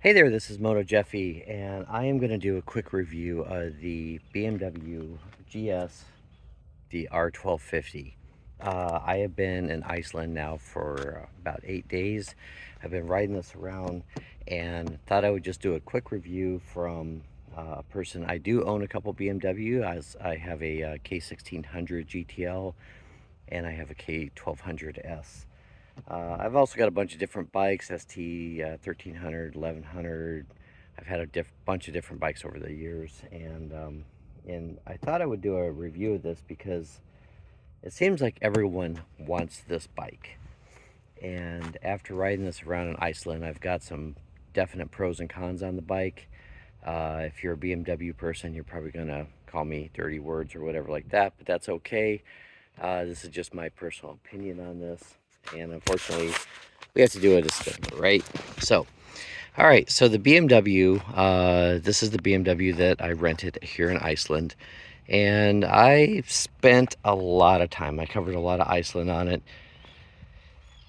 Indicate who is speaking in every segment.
Speaker 1: Hey there, this is Moto Jeffy, and I am going to do a quick review of the BMW GS, the R1250. I have been in Iceland now for about 8 days. I've been riding this around and thought I would just do a quick review from a person. I do own a couple BMW, as I have a K1600 GTL and I have a K1200S. I've also got a bunch of different bikes, ST 1300, 1100. I've had a bunch of different bikes over the years, and I thought I would do a review of this because it seems like everyone wants this bike. And after riding this around in Iceland, I've got some definite pros and cons on the bike. If you're a BMW person, you're probably going to call me dirty words or whatever like that, but that's okay. This is just my personal opinion on this, and unfortunately, we have to do a disclaimer, right? So, all right, so the BMW, this is the BMW that I rented here in Iceland, and I spent a lot of time. I covered a lot of Iceland on it.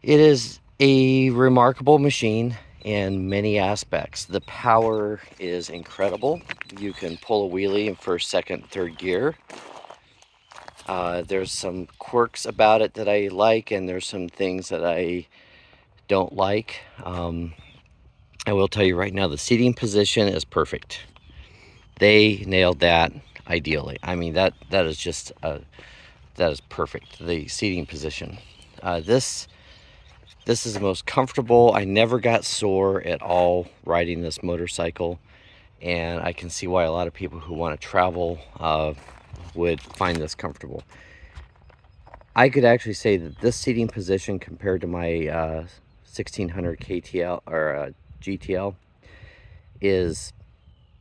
Speaker 1: It is a remarkable machine in many aspects. The power is incredible. You can pull a wheelie in first, second, third gear. There's some quirks about it that I like, and there's some things that I don't like. I will tell you right now, the seating position is perfect. They nailed that ideally. I mean, that is just that is perfect. The seating position. This is the most comfortable. I never got sore at all riding this motorcycle, and I can see why a lot of people who want to travel would find this comfortable. I could actually say that this seating position compared to my 1600 KTL or GTL is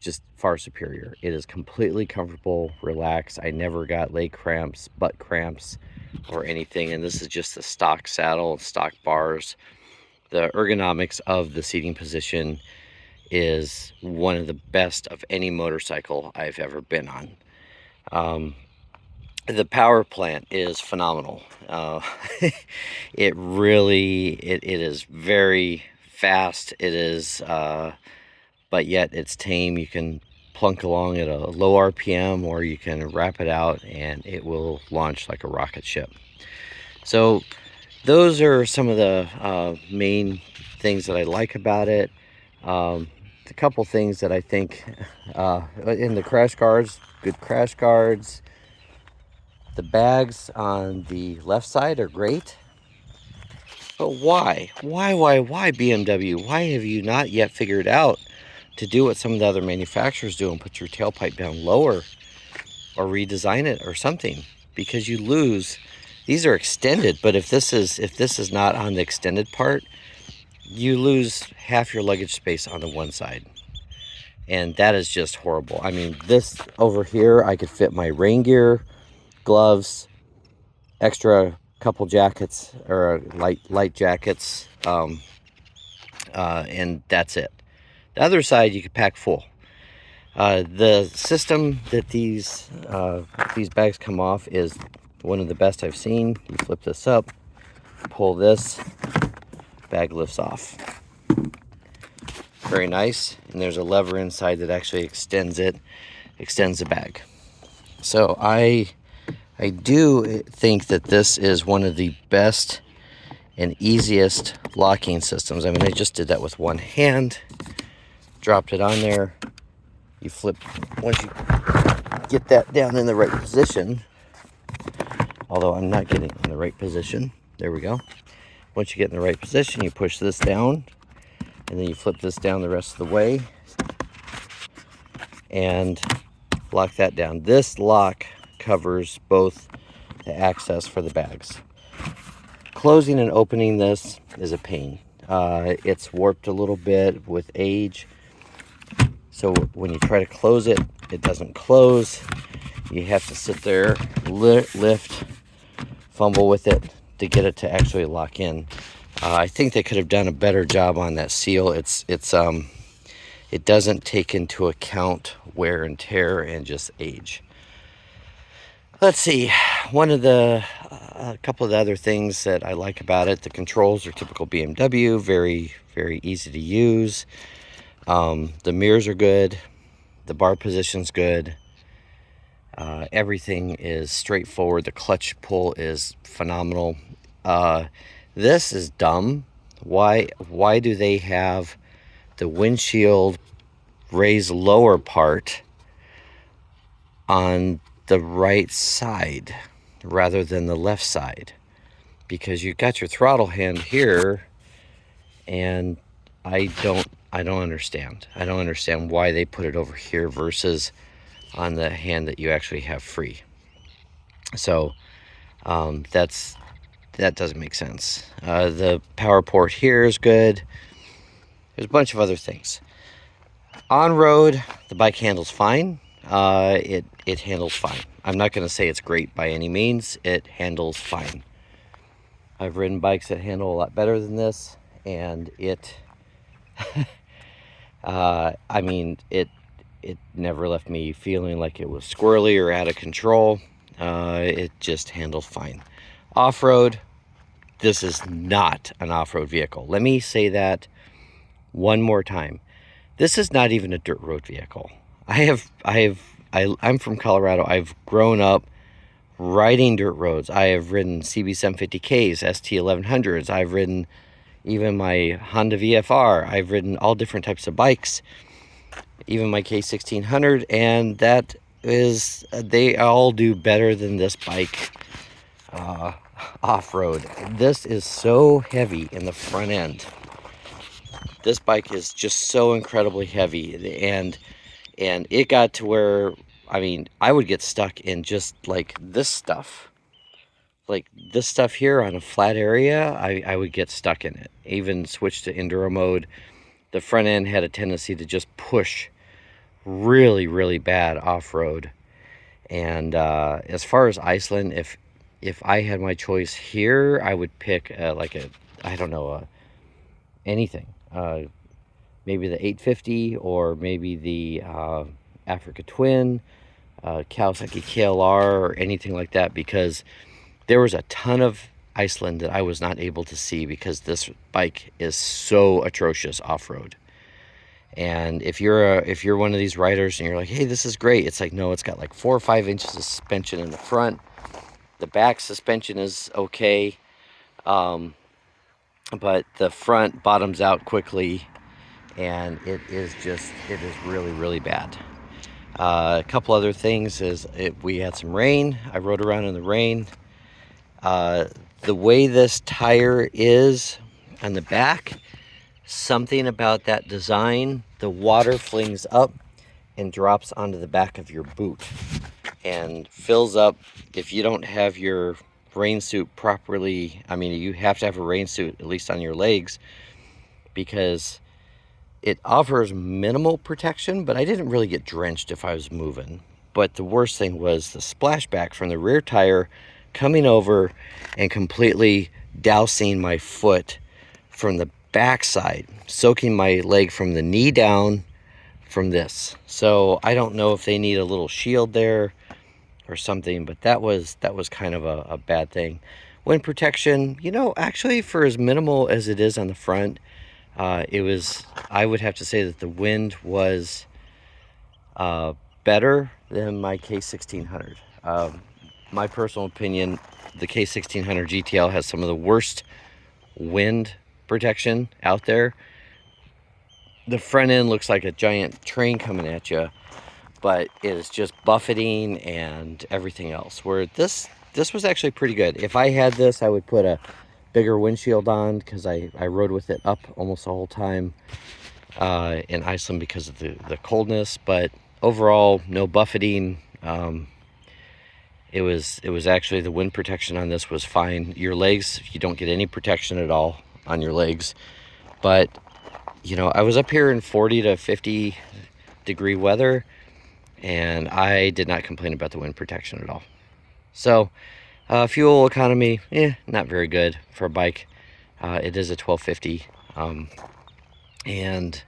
Speaker 1: just far superior. It is completely comfortable, relaxed. I never got leg cramps, butt cramps, or anything. And this is just the stock saddle, stock bars. The ergonomics of the seating position is one of the best of any motorcycle I've ever been on. The power plant is phenomenal. It is very fast. It is, but yet it's tame. You can plunk along at a low RPM, or you can wrap it out and it will launch like a rocket ship. So those are some of the main things that I like about it. A couple things that I think in the crash guards, good crash guards. The bags on the left side are great. But why? Why BMW? Why have you not yet figured out to do what some of the other manufacturers do and put your tailpipe down lower or redesign it or something? Because you lose. These are extended, but if this is not on the extended part, you lose half your luggage space on the one side. And that is just horrible. I mean, this over here, I could fit my rain gear, gloves, extra couple jackets or light jackets, and that's it. The other side you could pack full. The system that these bags come off is one of the best I've seen. You flip this up, pull this, bag lifts off. Very nice. And there's a lever inside that actually extends the bag. So I do think that this is one of the best and easiest locking systems. I mean, I just did that with one hand, dropped it on there. You flip, once you get that down in the right position, although I'm not getting in the right position, there we go. Once you get in the right position, you push this down, and then you flip this down the rest of the way and lock that down. This lock covers both the access for the bags. Closing and opening this is a pain. It's warped a little bit with age, so when you try to close it, it doesn't close. You have to sit there, lift, fumble with it to get it to actually lock in. I think they could have done a better job on that seal. It doesn't take into account wear and tear and just age. Let's see, a couple of the other things that I like about it, the controls are typical BMW, very, very easy to use. The mirrors are good. The bar position's good. Everything is straightforward. The clutch pull is phenomenal. This is dumb. Why do they have the windshield raised lower part on the right side rather than the left side? Because you've got your throttle hand here, and I don't understand. I don't understand why they put it over here versus on the hand that you actually have free. So that doesn't make sense. The power port here is good. There's a bunch of other things. On road, the bike handles fine. It handles fine. I'm not going to say it's great by any means. It handles fine. I've ridden bikes that handle a lot better than this, and it I mean, it never left me feeling like it was squirrely or out of control. It just handles fine. Off-road, this is not an off-road vehicle. Let me say that one more time. This is not even a dirt road vehicle. I'm from Colorado. I've grown up riding dirt roads. I have ridden CB 750Ks, ST 1100s. I've ridden even my Honda VFR. I've ridden all different types of bikes, even my K1600, and that is, they all do better than this bike off-road. This is so heavy in the front end. This bike is just so incredibly heavy, and it got to where, I mean, I would get stuck in just like this stuff. Like this stuff here on a flat area, I would get stuck in it. Even switched to enduro mode. The front end had a tendency to just push really, really bad off-road. And as far as Iceland, if I had my choice here, I would pick like a, I don't know, anything. Maybe the 850 or maybe the Africa Twin, Kawasaki KLR, or anything like that, because there was a ton of Iceland that I was not able to see because this bike is so atrocious off-road. And if you're one of these riders and you're like, hey, this is great, it's like, no, it's got like 4 or 5 inches of suspension in the front. The back suspension is okay, but the front bottoms out quickly, and it is really, really bad. A couple other things is we had some rain. I rode around in the rain. The way this tire is on the back, something about that design, the water flings up and drops onto the back of your boot and fills up. If you don't have your rain suit properly, I mean, you have to have a rain suit at least on your legs, because it offers minimal protection, but I didn't really get drenched if I was moving. But the worst thing was the splashback from the rear tire coming over and completely dousing my foot from the backside, soaking my leg from the knee down from this. So I don't know if they need a little shield there or something, but that was kind of a bad thing. Wind protection, you know, actually for as minimal as it is on the front, I would have to say that the wind was better than my K1600. My personal opinion, the K1600 GTL has some of the worst wind protection out there. The front end looks like a giant train coming at you, but it is just buffeting and everything else. Where this was actually pretty good. If I had this, I would put a bigger windshield on, because I rode with it up almost the whole time in Iceland because of the coldness. But overall, no buffeting. It was actually, the wind protection on this was fine. Your legs, you don't get any protection at all on your legs. But you know, I was up here in 40 to 50 degree weather, and I did not complain about the wind protection at all. So fuel economy, not very good for a bike. It is a 1250, and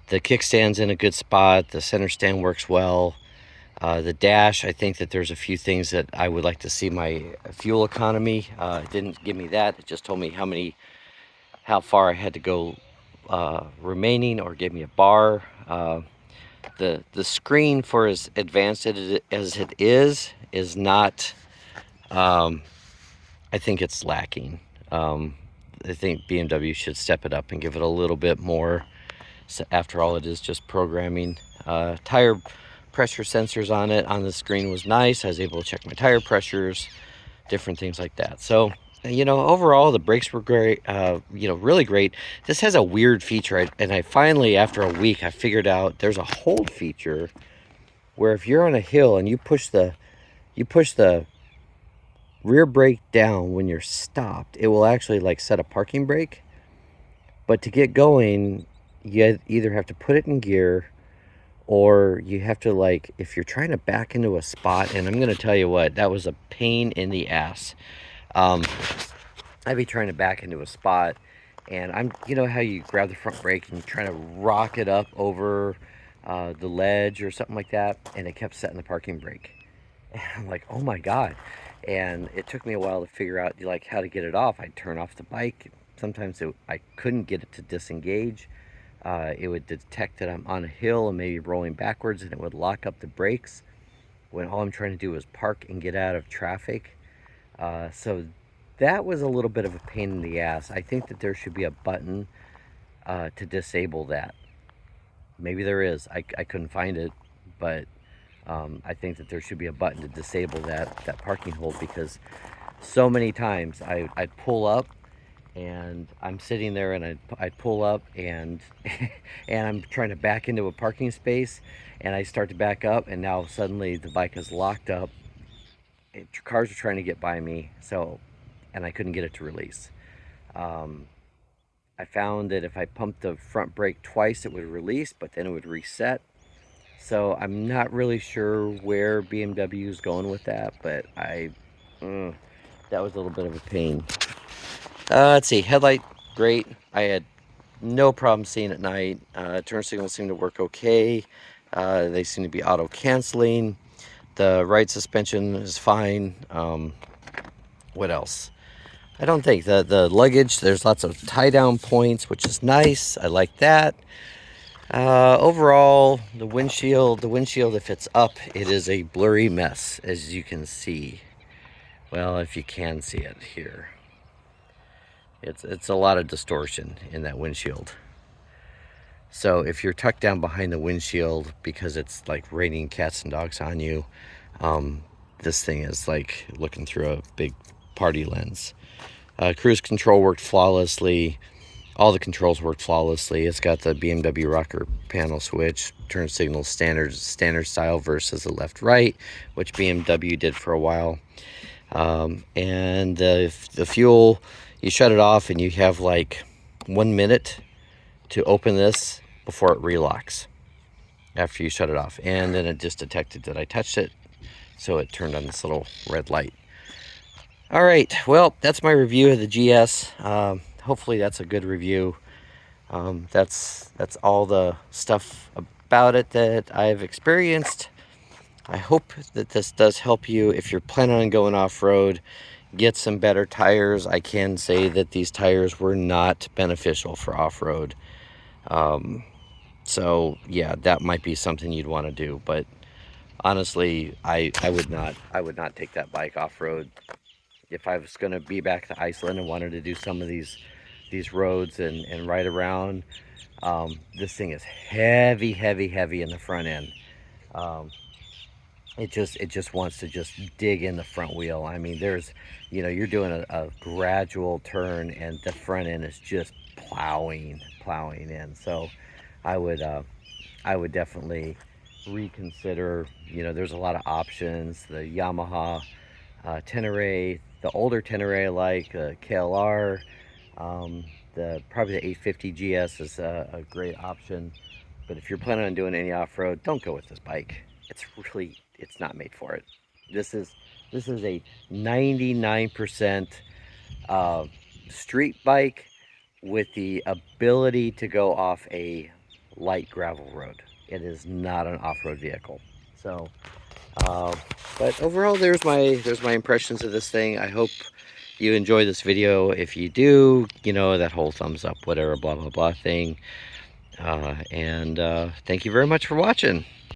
Speaker 1: the kickstand's in a good spot. The center stand works well. The dash, I think that there's a few things that I would like to see. My fuel economy, it didn't give me that. It just told me how far I had to go remaining or gave me a bar. The screen, for as advanced as it is not, I think it's lacking. I think BMW should step it up and give it a little bit more. So after all, it is just programming. Tire pressure sensors on it on the screen was nice. I was able to check my tire pressures, different things like that. So, you know, overall the brakes were great, you know, really great. This has a weird feature, and I finally, after a week, I figured out there's a hold feature where if you're on a hill and you push the rear brake down when you're stopped, it will actually like set a parking brake. But to get going, you either have to put it in gear, or you have to, like, if you're trying to back into a spot, and I'm going to tell you what, that was a pain in the ass. I'd be trying to back into a spot, and you know how you grab the front brake and you're trying to rock it up over the ledge or something like that, and it kept setting the parking brake. And I'm like, oh my God. And it took me a while to figure out, like, how to get it off. I'd turn off the bike. Sometimes I couldn't get it to disengage. It would detect that I'm on a hill and maybe rolling backwards, and it would lock up the brakes when all I'm trying to do is park and get out of traffic. So that was a little bit of a pain in the ass. I think that there should be a button to disable that. Maybe there is. I couldn't find it, but I think that there should be a button to disable that parking hold, because so many times I'd pull up and I'm sitting there, and I'd pull up and and I'm trying to back into a parking space, and I start to back up, and now suddenly the bike is locked up. Cars are trying to get by me, and I couldn't get it to release. I found that if I pumped the front brake twice, it would release, but then it would reset. So I'm not really sure where BMW is going with that, but that was a little bit of a pain. Let's see, headlight, great. I had no problem seeing at night. Turn signals seem to work okay. They seem to be auto canceling. The right suspension is fine. What else? I don't think the luggage, there's lots of tie down points, which is nice. I like that. Overall, the windshield, if it's up, it is a blurry mess, as you can see. Well, if you can see it here, it's a lot of distortion in that windshield. So if you're tucked down behind the windshield because it's like raining cats and dogs on you, this thing is like looking through a big party lens. Cruise control worked flawlessly. All the controls worked flawlessly. It's got the BMW rocker panel switch, turn signals standard style versus the left-right, which BMW did for a while. And the fuel, you shut it off and you have like 1 minute to open this before it relocks after you shut it off. And then it just detected that I touched it, so it turned on this little red light. All right, well, that's my review of the GS. Hopefully that's a good review. That's all the stuff about it that I've experienced. I hope that this does help you. If you're planning on going off-road, get some better tires. I can say that these tires were not beneficial for off-road. So yeah, that might be something you'd want to do, but honestly, I would not take that bike off-road. If I was going to be back to Iceland and wanted to do some of these roads and ride around, this thing is heavy in the front end. It just wants to just dig in the front wheel. I mean, you're doing a gradual turn, and the front end is just plowing in. So I would definitely reconsider. There's a lot of options. The Yamaha Tenere, the older Tenere, like KLR, probably the 850 GS is a great option. But if you're planning on doing any off-road, don't go with this bike. It's not made for it. This is a 99% street bike with the ability to go off a light gravel road. It is not an off-road vehicle. So but overall, there's my impressions of this thing. I hope you enjoy this video. If you do, you know, that whole thumbs up, whatever, blah, blah, blah thing. And thank you very much for watching.